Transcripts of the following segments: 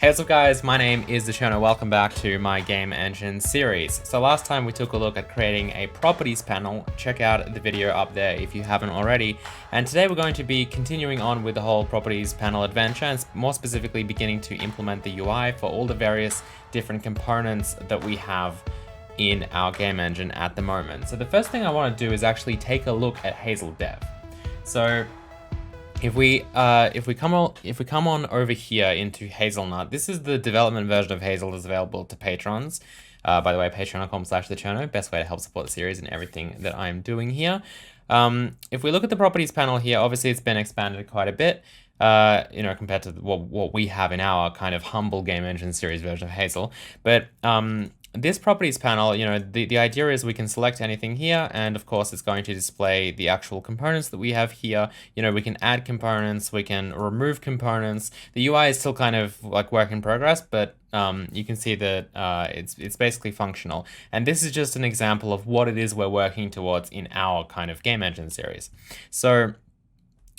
Hey, what's up guys, my name is Cherno. Welcome back to my game engine series. So last time we took a look at creating a properties panel. Check out the video up there if you haven't already. And today we're going to be continuing on with the whole properties panel adventure, and more specifically beginning to implement the UI for all the various different components that we have in our game engine at the moment. So the first thing I want to do is actually take a look at Hazel Dev. So if we come on over here into Hazelnut, this is the development version of Hazel that's available to patrons. By the way, patreon.com/thecherno, best way to help support the series and everything that I'm doing here. If we look at the properties panel here, obviously it's been expanded quite a bit, compared to what we have in our kind of humble game engine series version of Hazel. But this properties panel, the idea is we can select anything here, and of course it's going to display the actual components that we have here. We can add components, we can remove components. The UI is still kind of like work in progress, but you can see that it's basically functional. And this is just an example of what it is we're working towards in our kind of game engine series. So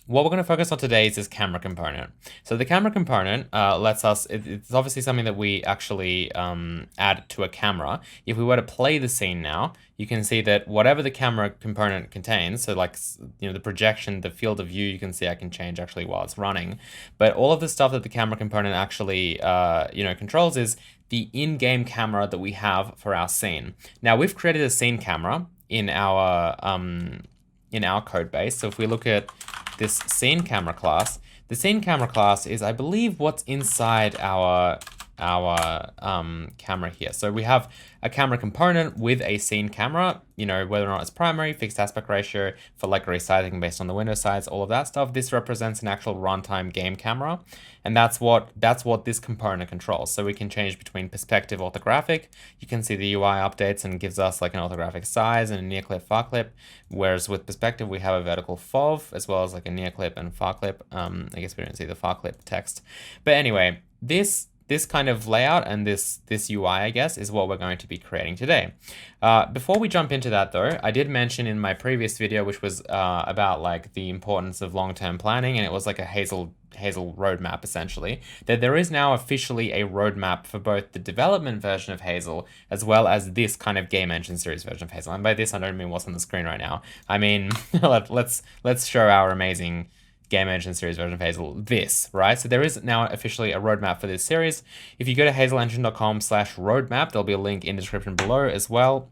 what we're going to focus on today is this camera component. So the camera component lets us, it's obviously something that we actually add to a camera. If we were to play the scene now, you can see that whatever the camera component contains, so like, the projection, the field of view, you can see I can change actually while it's running. But all of the stuff that the camera component actually, controls is the in-game camera that we have for our scene. Now we've created a scene camera in our code base. So if we look at this scene camera class, the scene camera class is, I believe, what's inside our camera here. So we have a camera component with a scene camera, whether or not it's primary, fixed aspect ratio, for like resizing based on the window size, all of that stuff. This represents an actual runtime game camera, and that's what this component controls. So we can change between perspective, orthographic. You can see the UI updates and gives us like an orthographic size and a near clip, far clip. Whereas with perspective, we have a vertical FOV as well as like a near clip and far clip. I guess we don't see the far clip text, but anyway, this kind of layout and this UI, I guess, is what we're going to be creating today. Before we jump into that though, I did mention in my previous video, which was about like the importance of long-term planning, and it was like a Hazel roadmap essentially, that there is now officially a roadmap for both the development version of Hazel as well as this kind of game engine series version of Hazel. And by this, I don't mean what's on the screen right now. I mean, let's show our amazing game engine series version of Hazel this, right? So there is now officially a roadmap for this series. If you go to hazelengine.com/roadmap, there'll be a link in the description below as well.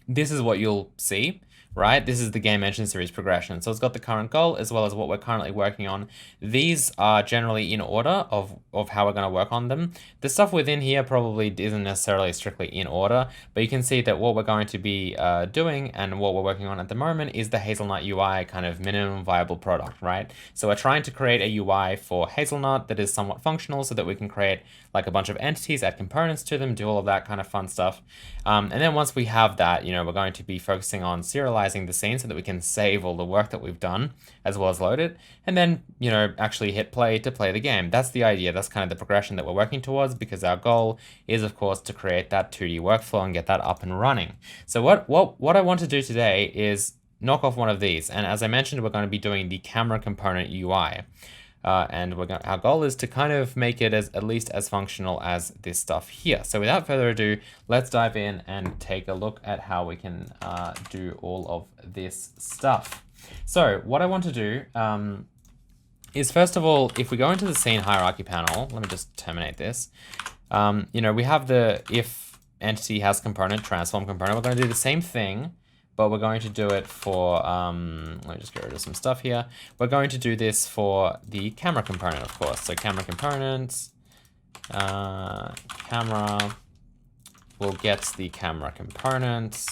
This is what you'll see, right? This is the game engine series progression. So it's got the current goal as well as what we're currently working on. These are generally in order of how we're going to work on them. The stuff within here probably isn't necessarily strictly in order, but you can see that what we're going to be doing and what we're working on at the moment is the Hazelnut UI kind of minimum viable product, right? So we're trying to create a UI for Hazelnut that is somewhat functional so that we can create like a bunch of entities, add components to them, do all of that kind of fun stuff. And then once we have that, we're going to be focusing on serializing the scene so that we can save all the work that we've done as well as load it, and then, actually hit play to play the game. That's the idea. That's kind of the progression that we're working towards, because our goal is, of course, to create that 2D workflow and get that up and running. So what I want to do today is knock off one of these. And as I mentioned, we're going to be doing the camera component UI. And our goal is to kind of make it at least as functional as this stuff here. So without further ado, let's dive in and take a look at how we can do all of this stuff. So what I want to do is, first of all, if we go into the scene hierarchy panel, let me just terminate this. We have the if entity has component, transform component. We're going to do the same thing, but we're going to do it for, let me just get rid of some stuff here. We're going to do this for the camera component, of course. So camera components, camera, we'll get the camera component,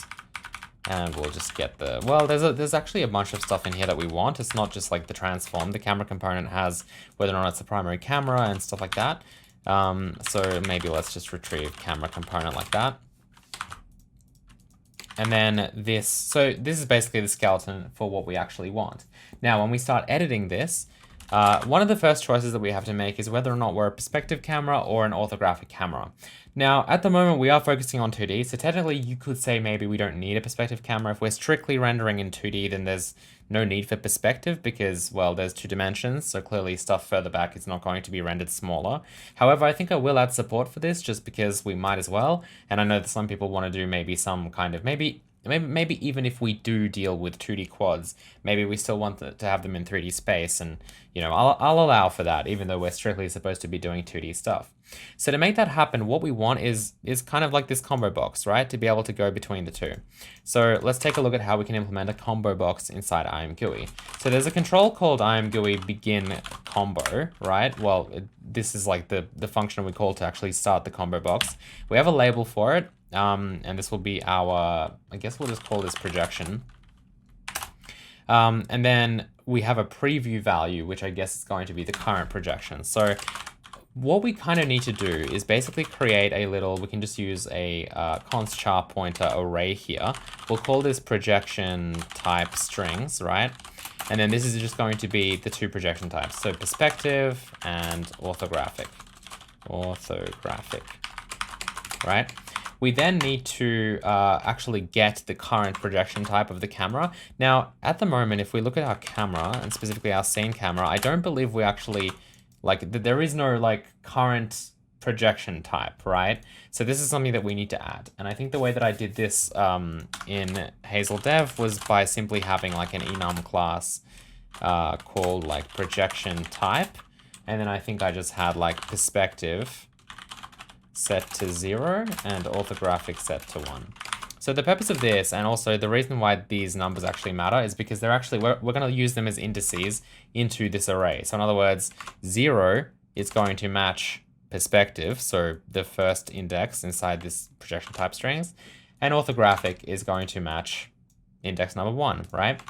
and we'll just get there's actually a bunch of stuff in here that we want. It's not just like the transform. The camera component has whether or not it's the primary camera and stuff like that. So maybe let's just retrieve camera component like that. And then this is basically the skeleton for what we actually want. Now, when we start editing this, One of the first choices that we have to make is whether or not we're a perspective camera or an orthographic camera. Now, at the moment, we are focusing on 2D, so technically you could say maybe we don't need a perspective camera. If we're strictly rendering in 2D, then there's no need for perspective because, well, there's 2 dimensions, so clearly stuff further back is not going to be rendered smaller. However, I think I will add support for this just because we might as well, and I know that some people want to do maybe some kind of, maybe even if we do deal with 2D quads, maybe we still want to have them in 3D space, and you know, I'll allow for that, even though we're strictly supposed to be doing 2D stuff. So to make that happen, what we want is kind of like this combo box, right? To be able to go between the two. So let's take a look at how we can implement a combo box inside IMGUI. So there's a control called IMGUI begin combo, right? Well, this is like the function we call to actually start the combo box. We have a label for it. And this will be our, I guess we'll just call this projection. And then we have a preview value, which I guess is going to be the current projection. So what we kind of need to do is basically create a little, we can just use a const char pointer array here. We'll call this projection type strings, right? And then this is just going to be the 2 projection types. So perspective and orthographic, right? We then need to actually get the current projection type of the camera. Now, at the moment, if we look at our camera, and specifically our scene camera, I don't believe we actually, like, there is no, like, current projection type, right? So this is something that we need to add. And I think the way that I did this in Hazel Dev was by simply having, like, an enum class called, like, projection type. And then I think I just had, like, perspective set to 0 and orthographic set to 1. So the purpose of this, and also the reason why these numbers actually matter, is because they're actually, we're going to use them as indices into this array. So in other words, 0 is going to match perspective, so the first index inside this projection type strings, and orthographic is going to match index number 1, right?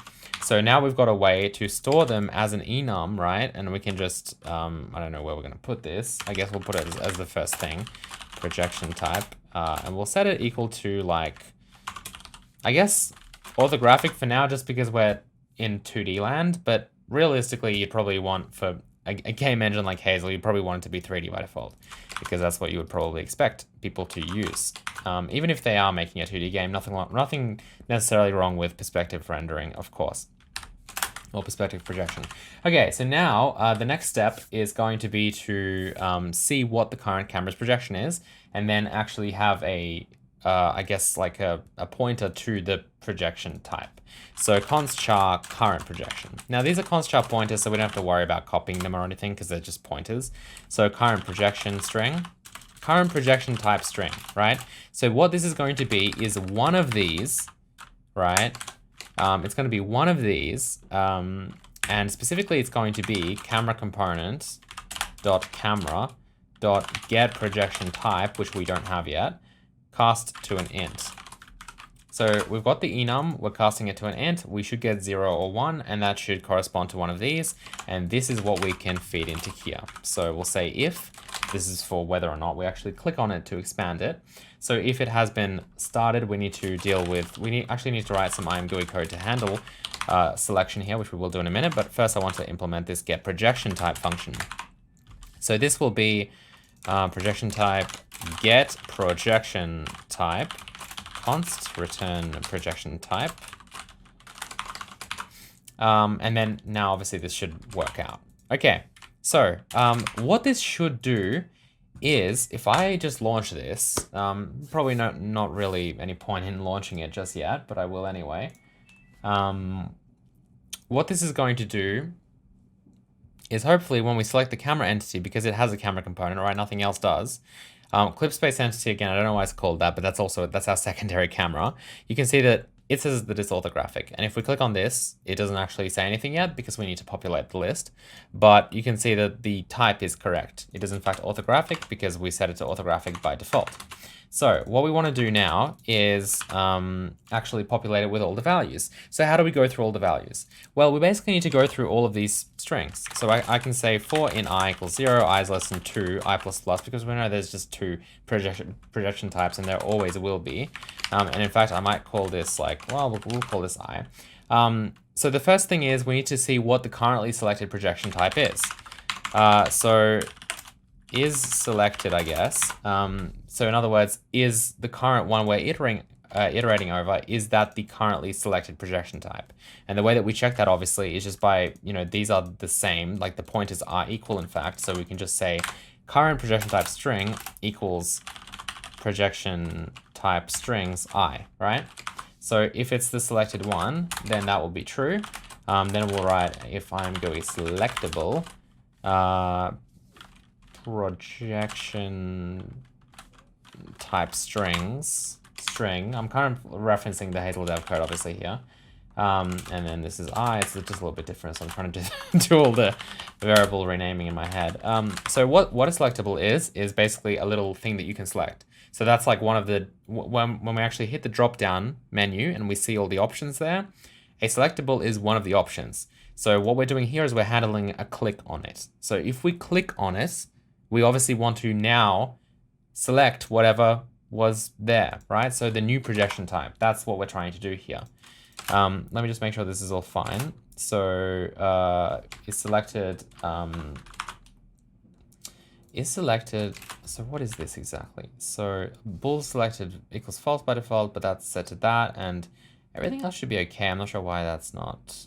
So now we've got a way to store them as an enum, right? And we can just, I don't know where we're going to put this. I guess we'll put it as the first thing, projection type, and we'll set it equal to, like, I guess orthographic for now, just because we're in 2D land, but realistically you'd probably want, for a game engine like Hazel, you'd probably want it to be 3D by default, because that's what you would probably expect people to use. Even if they are making a 2D game, nothing necessarily wrong with perspective rendering, of course, or perspective projection. Okay, so now the next step is going to be to see what the current camera's projection is, and then actually have a, I guess, like a pointer to the projection type. So const char current projection. Now these are const char pointers, so we don't have to worry about copying them or anything because they're just pointers. So current projection string, current projection type string, right? So what this is going to be is one of these, right? It's going to be one of these, and specifically it's going to be camera component dot camera dot get projection type, which we don't have yet, cast to an int. So we've got the enum, we're casting it to an int, we should get 0 or 1, and that should correspond to one of these, and this is what we can feed into here. So we'll say if, this is for whether or not we actually click on it to expand it. So if it has been started, we need to deal with, actually need to write some IMGUI code to handle selection here, which we will do in a minute, but first I want to implement this get projection type function. So this will be projection type get projection type const return projection type, and then now obviously this should work out. Okay, so what this should do is, if I just launch this, probably not really any point in launching it just yet, but I will anyway. What this is going to do is, hopefully when we select the camera entity, because it has a camera component, right, nothing else does, clip space entity, again, I don't know why it's called that, but that's our secondary camera. You can see that it says that it's orthographic. And if we click on this, it doesn't actually say anything yet because we need to populate the list. But you can see that the type is correct. It is in fact orthographic because we set it to orthographic by default. So what we want to do now is actually populate it with all the values. So how do we go through all the values? Well, we basically need to go through all of these strings. So I can say for in I equals 0, I is less than 2, I plus plus, because we know there's just 2 projection types and there always will be. And in fact, I might call this like, well, we'll call this I. So the first thing is we need to see what the currently selected projection type is. So is selected, I guess. So in other words, is the current one we're iterating over, is that the currently selected projection type? And the way that we check that obviously is just by, these are the same, like the pointers are equal in fact, so we can just say current projection type string equals projection type strings I, right? So if it's the selected one, then that will be true. Then we'll write if I'm going selectable, projection type string. I'm kind of referencing the Hazel Dev code obviously here. And then this is I, it's just a little bit different, so I'm trying to do all the variable renaming in my head. So what a selectable is basically a little thing that you can select. So that's like one of the, when we actually hit the drop down menu and we see all the options there, a selectable is one of the options. So what we're doing here is we're handling a click on it. So if we click on it, we obviously want to now select whatever was there, right? So the new projection type, that's what we're trying to do here. Let me just make sure this is all fine. So is selected, so what is this exactly? So bool selected equals false by default, but that's set to that, and everything else should be okay. I'm not sure why that's not.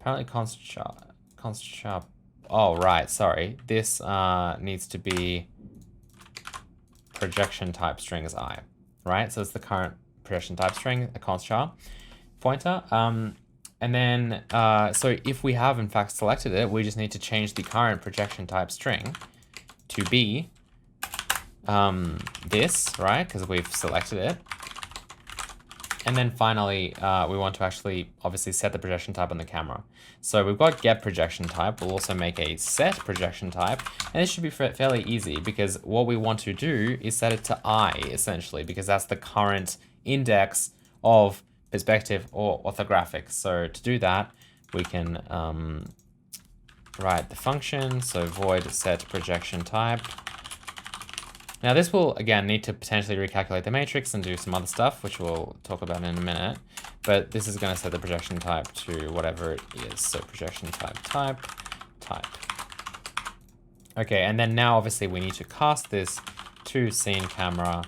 Apparently const sharp. Oh, right, sorry. This needs to be projection type string is I, right? So it's the current projection type string, a const char pointer. And then, so if we have in fact selected it, we just need to change the current projection type string to be this, right? Because we've selected it. And then finally, we want to actually obviously set the projection type on the camera. So we've got get projection type. We'll also make a set projection type. And this should be fairly easy because what we want to do is set it to I essentially, because that's the current index of perspective or orthographic. So to do that, we can write the function. So void set projection type. Now this will, again, need to potentially recalculate the matrix and do some other stuff, which we'll talk about in a minute. But this is going to set the projection type to whatever it is. So projection type. Okay, and then now obviously we need to cast this to scene camera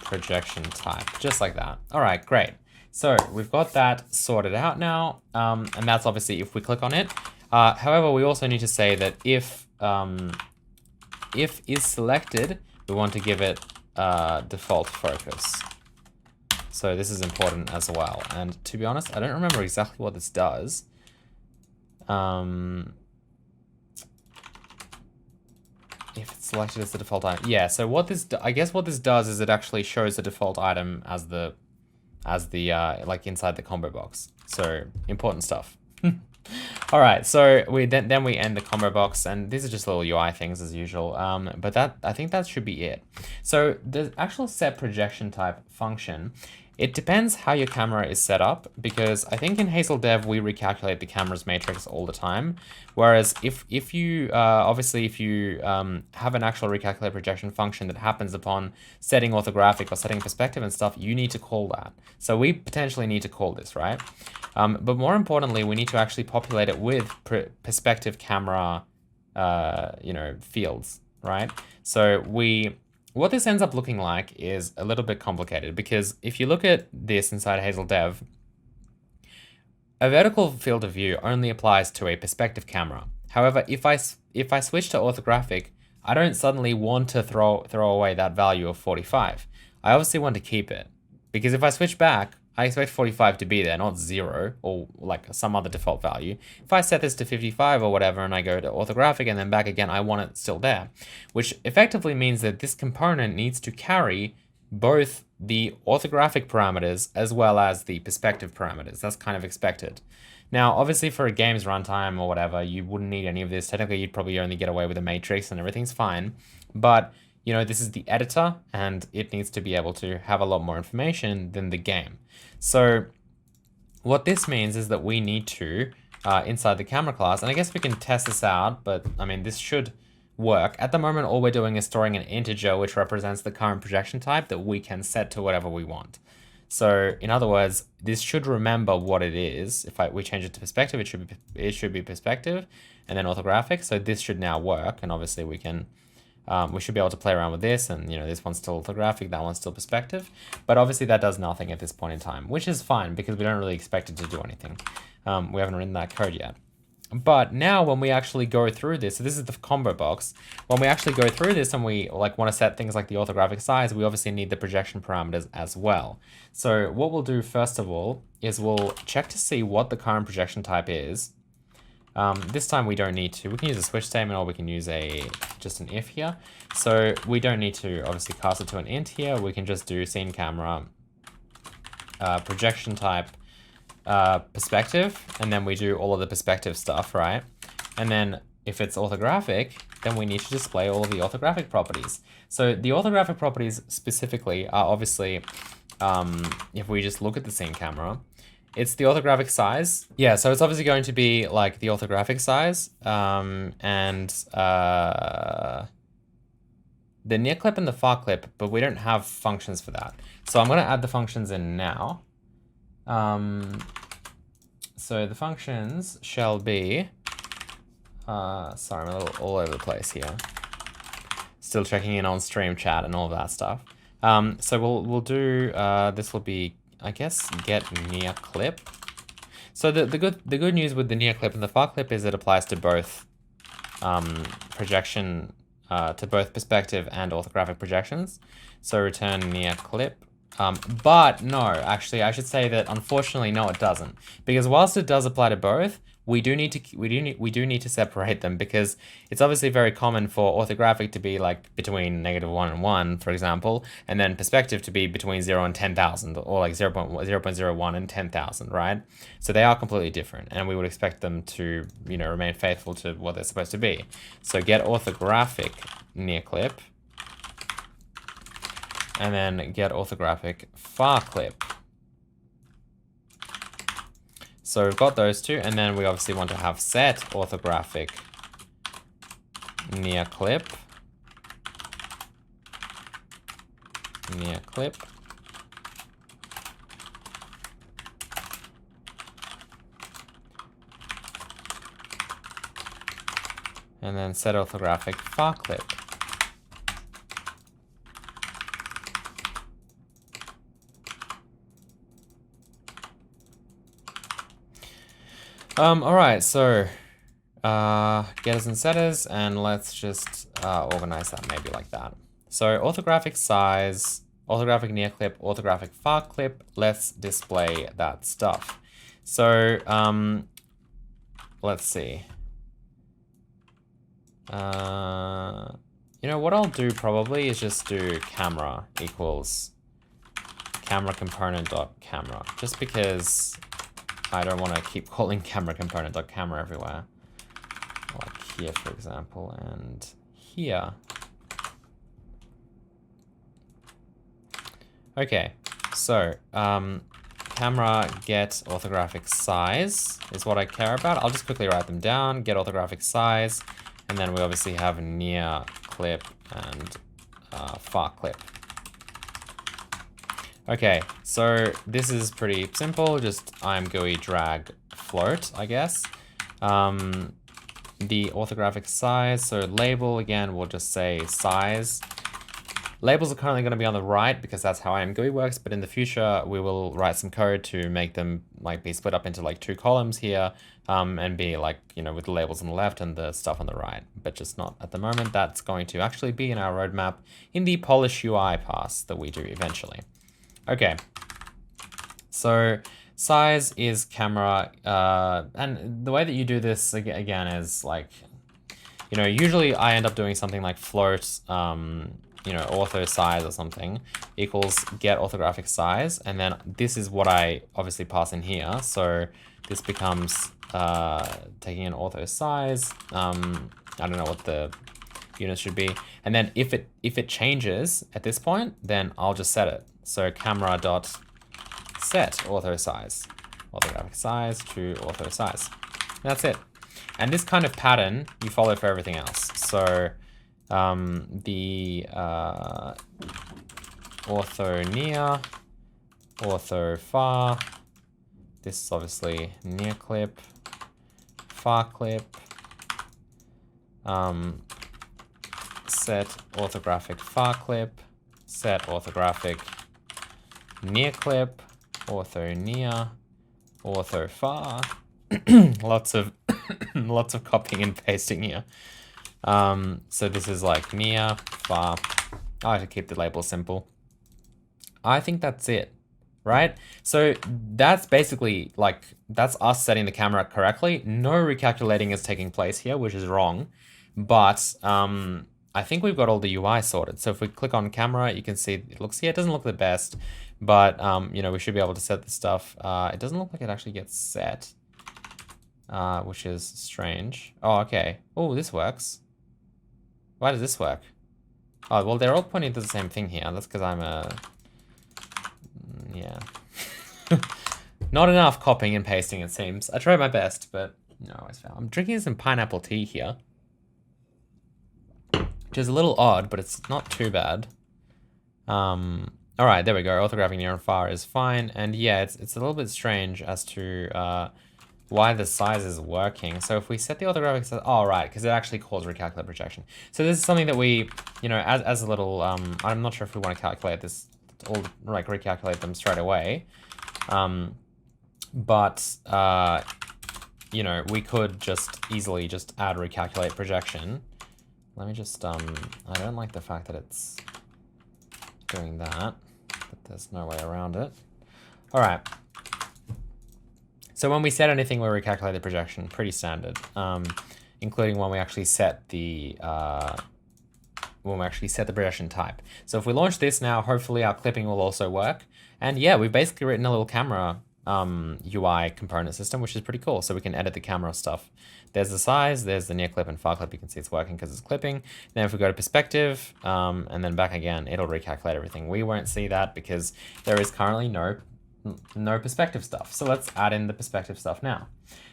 projection type, just like that. All right, great. So we've got that sorted out now. And that's obviously if we click on it. However, we also need to say that if is selected, we want to give it default focus. So this is important as well. And to be honest, I don't remember exactly what this does. If it's selected as the default item. Yeah, so what this, I guess what this does is it actually shows the default item as the like inside the combo box. So important stuff. All right, so then we end the combo box, and these are just little UI things as usual. But I think that should be it. So the actual set projection type function, it depends how your camera is set up, because I think in Hazel Dev we recalculate the camera's matrix all the time. Whereas if you obviously if you have an actual recalculate projection function that happens upon setting orthographic or setting perspective and stuff, you need to call that. So we potentially need to call this, right? But more importantly, we need to actually populate it with perspective camera, fields, right? So what this ends up looking like is a little bit complicated, because if you look at this inside Hazel Dev, a vertical field of view only applies to a perspective camera. However, if I switch to orthographic, I don't suddenly want to throw away that value of 45. I obviously want to keep it, because if I switch back, I expect 45 to be there, not 0 or like some other default value. If I set this to 55 or whatever and I go to orthographic and then back again, I want it still there, which effectively means that this component needs to carry both the orthographic parameters as well as the perspective parameters. That's kind of expected. Now, obviously for a game's runtime or whatever, you wouldn't need any of this. Technically, you'd probably only get away with a matrix and everything's fine. But this is the editor, and it needs to be able to have a lot more information than the game. So what this means is that we need to, inside the camera class, and I guess we can test this out, but I mean, this should work. At the moment, all we're doing is storing an integer which represents the current projection type that we can set to whatever we want. So in other words, this should remember what it is. If we change it to perspective, it should be perspective, and then orthographic. So this should now work, and obviously we should be able to play around with this, and this one's still orthographic, that one's still perspective, but obviously that does nothing at this point in time, which is fine because we don't really expect it to do anything. We haven't written that code yet. But now when we actually go through this, so this is the combo box, when we actually go through this and we want to set things like the orthographic size, we obviously need the projection parameters as well. So what we'll do first of all is we'll check to see what the current projection type is. This time we don't need to. We can use a switch statement, or we can use just an if here. So we don't need to obviously cast it to an int here. We can just do scene camera, projection type, perspective, and then we do all of the perspective stuff, right? And then if it's orthographic, then we need to display all of the orthographic properties. So the orthographic properties specifically are obviously, if we just look at the scene camera, it's the orthographic size. Yeah, so it's obviously going to be like the orthographic size, and the near clip and the far clip, but we don't have functions for that. So I'm going to add the functions in now. So the functions shall be, sorry, I'm a little all over the place here. Still checking in on stream chat and all of that stuff. So we'll do, this will be, I guess, get near clip. So the good news with the near clip and the far clip is it applies to both projection, to both perspective and orthographic projections. So return near clip. But no, actually, I should say that unfortunately, no, it doesn't, because whilst it does apply to both, we do need to separate them, because it's obviously very common for orthographic to be like between -1 and 1, for example, and then perspective to be between 0 and 10,000, or like 0.01 and 10,000, right? So they are completely different, and we would expect them to, remain faithful to what they're supposed to be. So get orthographic near clip, and then get orthographic far clip. So we've got those two, and then we obviously want to have set orthographic near clip, and then set orthographic far clip. All right, so getters and setters, and let's just organize that maybe like that. So orthographic size, orthographic near clip, orthographic far clip, let's display that stuff. So let's see. What I'll do probably is just do camera equals camera component dot camera, just because I don't want to keep calling camera component dot camera everywhere. Like here, for example, and here. Okay, so camera get orthographic size is what I care about. I'll just quickly write them down. Get orthographic size, and then we obviously have near clip and far clip. Okay, so this is pretty simple. Just GUI drag float, I guess. The orthographic size, so label, again, we'll just say size. Labels are currently going to be on the right because that's how GUI works, but in the future we will write some code to make them be split up into like 2 columns here, and be with the labels on the left and the stuff on the right, but just not at the moment. That's going to actually be in our roadmap in the Polish UI pass that we do eventually. Okay, so size is camera, and the way that you do this again is usually I end up doing something like float, ortho size or something equals get orthographic size, and then this is what I obviously pass in here. So this becomes taking an ortho size. I don't know what the units should be, and then if it changes at this point, then I'll just set it. So camera dot set ortho size, orthographic size to ortho size. That's it. And this kind of pattern you follow for everything else. So the ortho near ortho far. This is obviously near clip, far clip. Set orthographic far clip, set orthographic near clip, ortho near, ortho far. Lots of lots of copying and pasting here. So this is like near, far. I like to keep the label simple. I think that's it, right? So that's basically like, that's us setting the camera correctly. No recalculating is taking place here, which is wrong. But I think we've got all the UI sorted. So if we click on camera, you can see it looks, yeah, it doesn't look the best, but you know, we should be able to set the stuff. It doesn't look like it actually gets set, which is strange. Oh, okay. Oh, this works. Why does this work? Oh, well, they're all pointing to the same thing here. That's because I'm a... yeah. Not enough copying and pasting, it seems. I tried my best, but no, I always fail. I'm drinking some pineapple tea here, which is a little odd, but it's not too bad. All right, there we go. Orthographic near and far is fine. And yeah, it's a little bit strange as to why the size is working. So if we set the orthographic size, oh, right, because it actually calls recalculate projection. So this is something that we, you know, as a little, I'm not sure if we want to calculate this, all like recalculate them straight away. But you know, we could just easily just add recalculate projection. Let me just, I don't like the fact that it's doing that, but there's no way around it. All right. So when we set anything, we recalculate the projection, pretty standard, including when we actually set the projection type. So if we launch this now, hopefully our clipping will also work. And yeah, we've basically written a little camera UI component system, which is pretty cool. So we can edit the camera stuff. There's the size, there's the near clip and far clip. You can see it's working because it's clipping. Then if we go to perspective and then back again, it'll recalculate everything. We won't see that because there is currently no perspective stuff. So let's add in the perspective stuff now.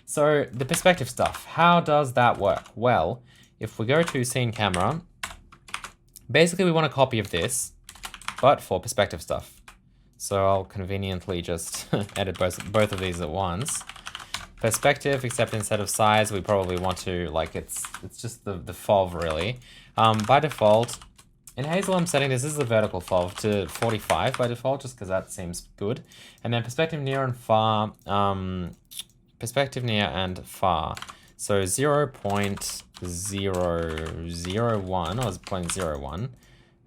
So the perspective stuff, how does that work? Well, if we go to scene camera, basically we want a copy of this, but for perspective stuff. So I'll conveniently just edit both of these at once. Perspective, except instead of size, we probably want to, like, it's just the FOV really. By default, in Hazel I'm setting this is the vertical FOV to 45 by default, just because that seems good. And then perspective near and far, perspective near and far. So 0.001 or 0.01.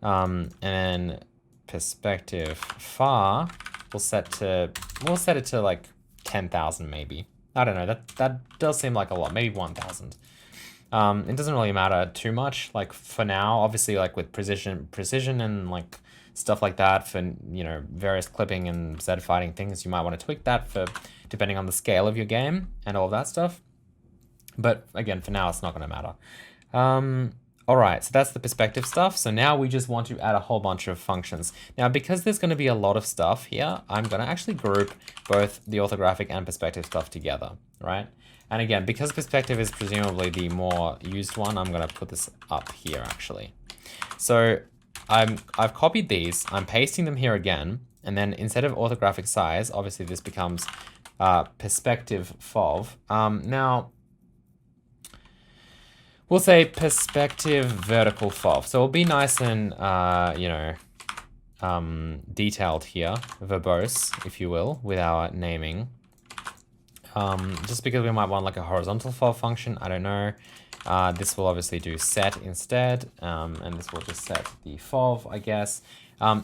And then perspective far, we'll set it to like 10,000 maybe. I don't know, that does seem like a lot, maybe 1,000. It doesn't really matter too much, like for now, obviously like with precision and like stuff like that for, you know, various clipping and Z fighting things, you might want to tweak that for depending on the scale of your game and all of that stuff. But again, for now, it's not going to matter. All right, so that's the perspective stuff. So now we just want to add a whole bunch of functions. Now, because there's going to be a lot of stuff here, I'm going to actually group both the orthographic and perspective stuff together, right? And again, because perspective is presumably the more used one, I'm going to put this up here actually. So I've copied these, I'm pasting them here again, and then instead of orthographic size, obviously this becomes perspective FOV. Now, we'll say perspective vertical FOV. So it'll be nice and, you know, detailed here, verbose, if you will, with our naming. Just because we might want like a horizontal FOV function, I don't know. This will obviously do set instead, and this will just set the FOV, I guess.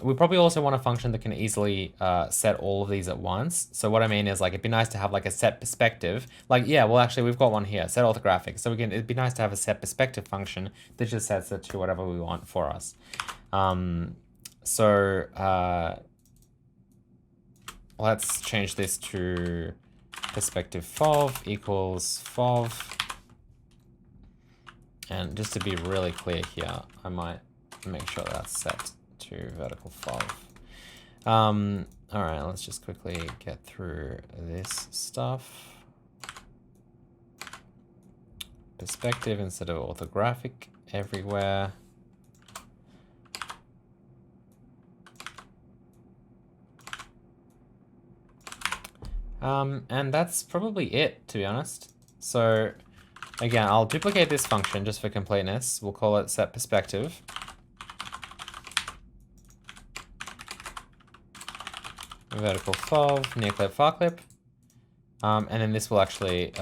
We probably also want a function that can easily set all of these at once. So what I mean is, like, it'd be nice to have like a set perspective. Like, yeah, well, actually, we've got one here, set orthographic. So it'd be nice to have a set perspective function that just sets it to whatever we want for us. Let's change this to perspective FOV equals FOV. And just to be really clear here, I might make sure that's set to vertical FOV. All right, let's just quickly get through this stuff. Perspective instead of orthographic everywhere. And that's probably it, to be honest. So again, I'll duplicate this function just for completeness. We'll call it set perspective. Vertical FOV, near clip, far clip. And then this will actually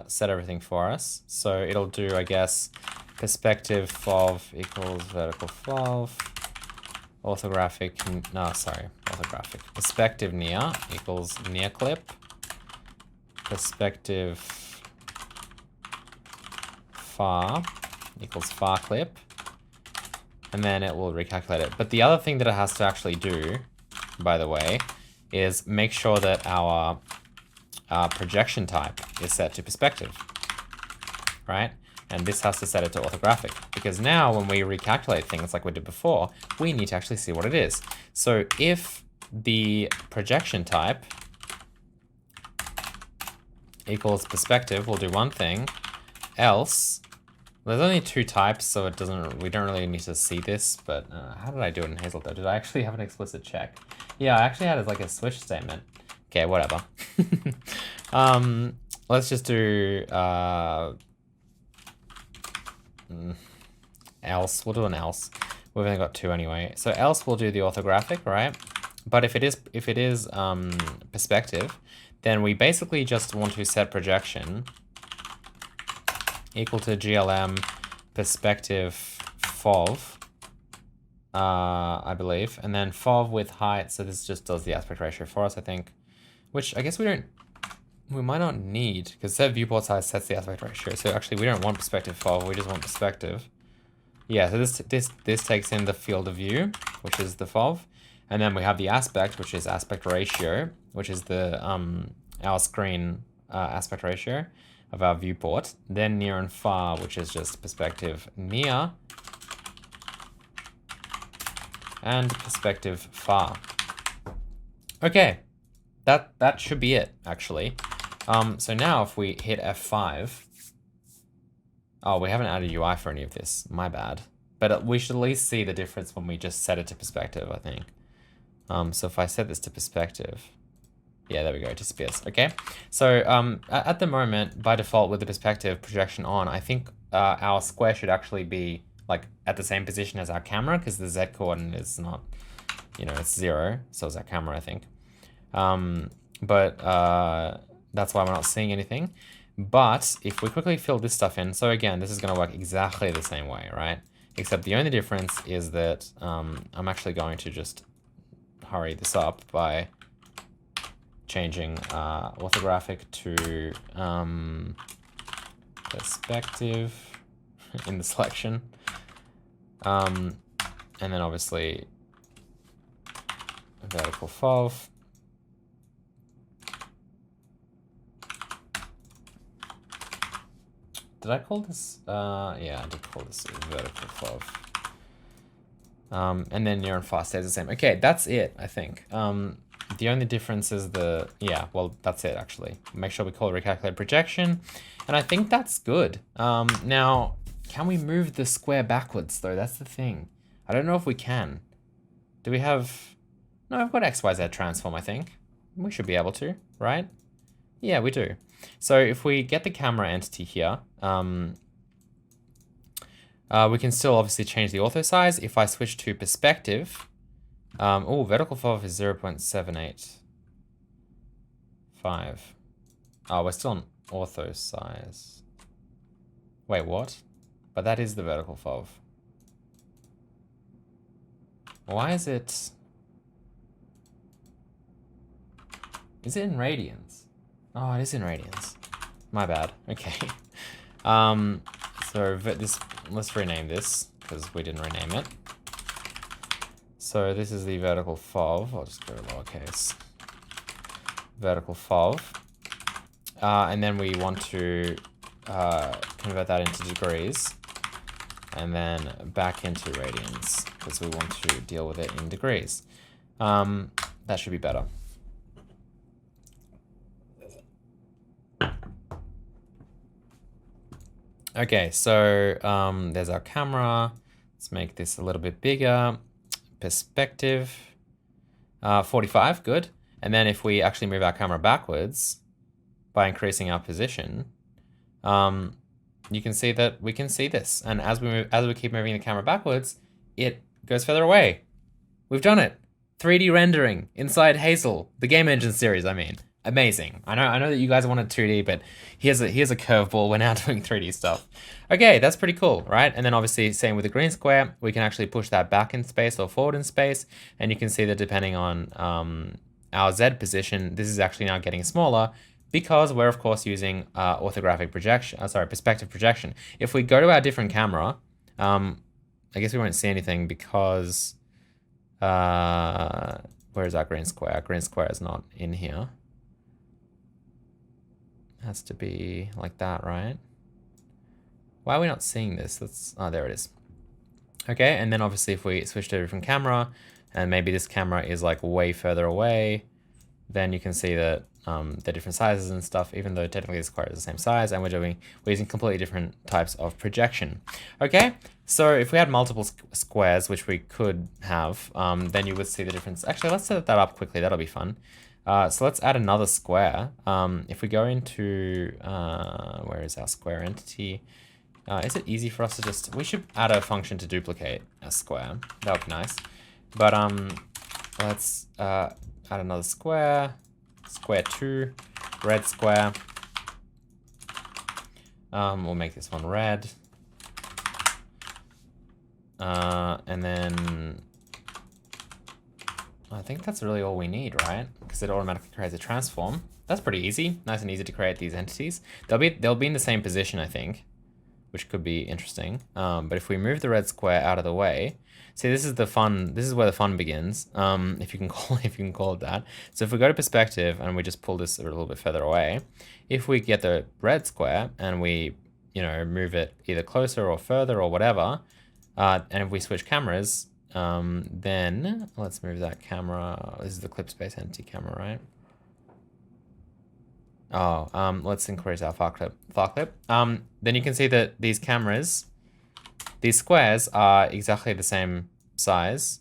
set everything for us. So it'll do, I guess, perspective FOV equals vertical FOV. Orthographic, orthographic. Perspective near equals near clip. Perspective far equals far clip. And then it will recalculate it. But the other thing that it has to actually do, by the way, is make sure that our projection type is set to perspective, right? And this has to set it to orthographic, because now when we recalculate things like we did before, we need to actually see what it is. So if the projection type equals perspective, we'll do one thing, else, there's only two types, so we don't really need to see this, but how did I do it in Hazelton? Did I actually have an explicit check? Yeah, I actually had it as like a switch statement. Okay, whatever. Let's just do else. We'll do an else. We've only got two anyway. So else we'll do the orthographic, right? But if it is perspective, then we basically just want to set projection equal to GLM perspective FOV, I believe, and then FOV with height. So this just does the aspect ratio for us, I think, which I guess we might not need, because set viewport size sets the aspect ratio. So actually we don't want perspective FOV, we just want perspective. Yeah, so this takes in the field of view, which is the FOV, and then we have the aspect, which is aspect ratio, which is the our screen aspect ratio of our viewport. Then near and far, which is just perspective near, and perspective far. Okay, that should be it, actually. So now if we hit F5, oh, we haven't added UI for any of this, my bad. But we should at least see the difference when we just set it to perspective, I think. So if I set this to perspective, yeah, there we go, it disappears. Okay, so at the moment, by default, with the perspective projection on, I think our square should actually be like at the same position as our camera, because the Z coordinate is not, it's 0, so is our camera, I think. But that's why we're not seeing anything. But if we quickly fill this stuff in, so again, this is going to work exactly the same way, right? Except the only difference is that I'm actually going to just hurry this up by changing orthographic to perspective in the selection. And then obviously vertical FOV. Did I call this? Yeah, I did call this vertical FOV. And then near and far stays the same. Okay, that's it, I think. The only difference is that's it, actually. Make sure we call it recalculate projection. And I think that's good. Now, can we move the square backwards, though? That's the thing. I don't know if we can. Do we have... No, I've got XYZ transform, I think. We should be able to, right? Yeah, we do. So if we get the camera entity here, we can still obviously change the ortho size. If I switch to perspective, vertical FOV is 0.785. Oh, we're still on ortho size. Wait, what? But that is the vertical FOV. Why is it... Is it in radians? Oh, it is in radians. My bad. Okay. So let's rename this, because we didn't rename it. So this is the vertical FOV. I'll just go lowercase. Vertical FOV. And then we want to convert that into degrees. And then back into radians, because we want to deal with it in degrees. That should be better. Okay, so there's our camera. Let's make this a little bit bigger. Perspective, 45, good. And then if we actually move our camera backwards by increasing our position, you can see that we can see this. And as we keep moving the camera backwards, it goes further away. We've done it. 3D rendering inside Hazel, the game engine series, I mean. Amazing. I know that you guys wanted 2D, but here's a curveball. We're now doing 3D stuff. Okay, that's pretty cool, right? And then obviously same with the green square, we can actually push that back in space or forward in space. And you can see that depending on our Z position, this is actually now getting smaller because we're of course using orthographic projection, perspective projection. If we go to our different camera, I guess we won't see anything because, where is our green square? Our green square is not in here. It has to be like that, right? Why are we not seeing this? Oh, there it is. Okay, and then obviously if we switch to a different camera, and maybe this camera is like way further away, then you can see that they're different sizes and stuff, even though technically the square is the same size, and we're using completely different types of projection. Okay, so if we had multiple squares, which we could have, then you would see the difference. Actually, let's set that up quickly. That'll be fun. So let's add another square. If we go into, where is our square entity? Is it easy for us to we should add a function to duplicate a square. That would be nice. But let's add another square, square 2, red square. We'll make this one red. And then I think that's really all we need, right? Because it automatically creates a transform. That's pretty easy, nice and easy to create these entities. They'll be in the same position, I think, which could be interesting. But if we move the red square out of the way, see, this is the fun. This is where the fun begins, if you can call it that. So if we go to perspective and we just pull this a little bit further away, if we get the red square and we, move it either closer or further or whatever, and if we switch cameras, then let's move that camera. This is the clip space entity camera, right? Oh, let's increase our far clip. Then you can see that these cameras, these squares are exactly the same size,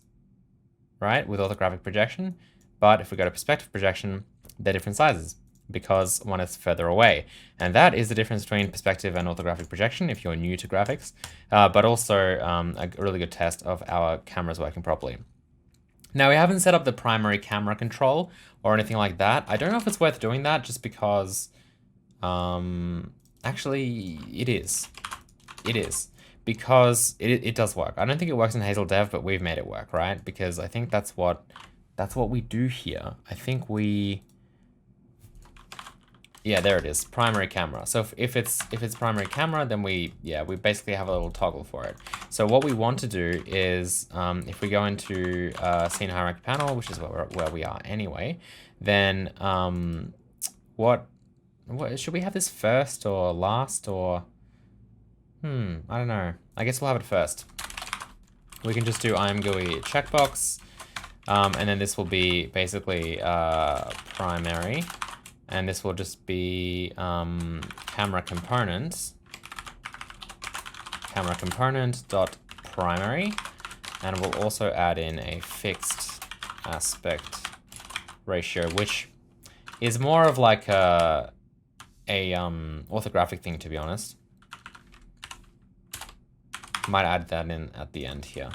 right? With orthographic projection. But if we go to perspective projection, they're different sizes because one is further away. And that is the difference between perspective and orthographic projection if you're new to graphics, but also a really good test of our cameras working properly. Now, we haven't set up the primary camera control or anything like that. I don't know if it's worth doing that just because, actually it is. It is. Because it does work. I don't think it works in Hazel Dev, but we've made it work, right? Because I think that's what we do here. I think yeah, there it is, primary camera. So if it's primary camera, then we basically have a little toggle for it. So what we want to do is, if we go into scene hierarchy panel, which is where we are anyway, then what should we have this first or last or? I don't know. I guess we'll have it first. We can just do IMGUI checkbox, and then this will be basically primary. And this will just be camera component dot primary, and we'll also add in a fixed aspect ratio, which is more of like a orthographic thing, to be honest. Might add that in at the end here,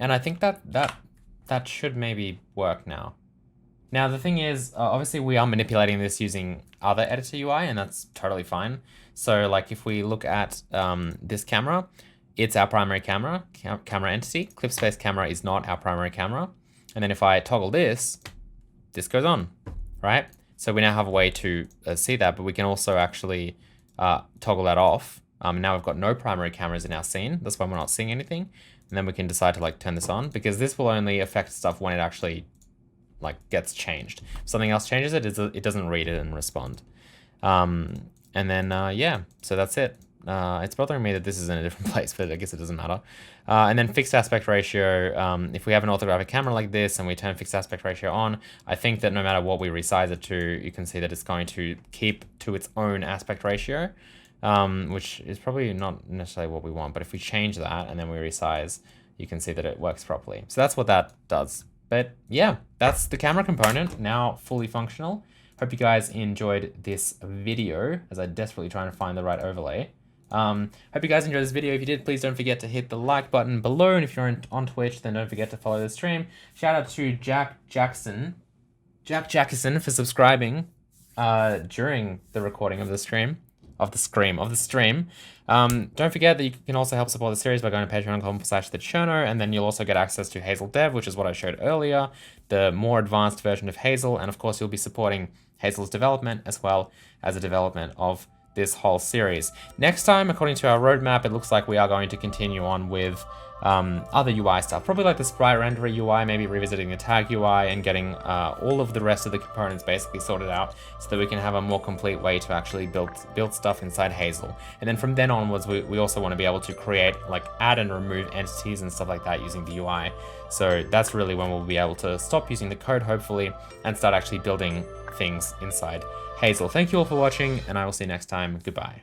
and I think that should maybe work now. Now, the thing is, obviously we are manipulating this using other editor UI, and that's totally fine. So like if we look at this camera, it's our primary camera entity. Clip space camera is not our primary camera. And then if I toggle this goes on, right? So we now have a way to see that, but we can also actually toggle that off. Now we've got no primary cameras in our scene. That's why we're not seeing anything. And then we can decide to like turn this on, because this will only affect stuff when it actually like gets changed. If something else changes it, it doesn't read it and respond. And then, yeah, so that's it. It's bothering me that this is in a different place, but I guess it doesn't matter. And then fixed aspect ratio, if we have an orthographic camera like this and we turn fixed aspect ratio on, I think that no matter what we resize it to, you can see that it's going to keep to its own aspect ratio, which is probably not necessarily what we want. But if we change that and then we resize, you can see that it works properly. So that's what that does. But yeah, that's the camera component, now fully functional. Hope you guys enjoyed this video, as I'm desperately trying to find the right overlay. Hope you guys enjoyed this video. If you did, please don't forget to hit the like button below. And if you're on Twitch, then don't forget to follow the stream. Shout out to Jack Jackson for subscribing during the recording of the stream. Don't forget that you can also help support the series by going to patreon.com/the Cherno, and then you'll also get access to Hazel Dev, which is what I showed earlier, the more advanced version of Hazel, and of course you'll be supporting Hazel's development as well as the development of this whole series. Next time, according to our roadmap, it looks like we are going to continue on with other UI stuff, probably like the sprite renderer UI, maybe revisiting the tag UI and getting all of the rest of the components basically sorted out so that we can have a more complete way to actually build stuff inside Hazel. And then from then onwards, we also want to be able to create, like, add and remove entities and stuff like that using the UI. So that's really when we'll be able to stop using the code, hopefully, and start actually building things inside Hazel. Thank you all for watching, and I will see you next time. Goodbye.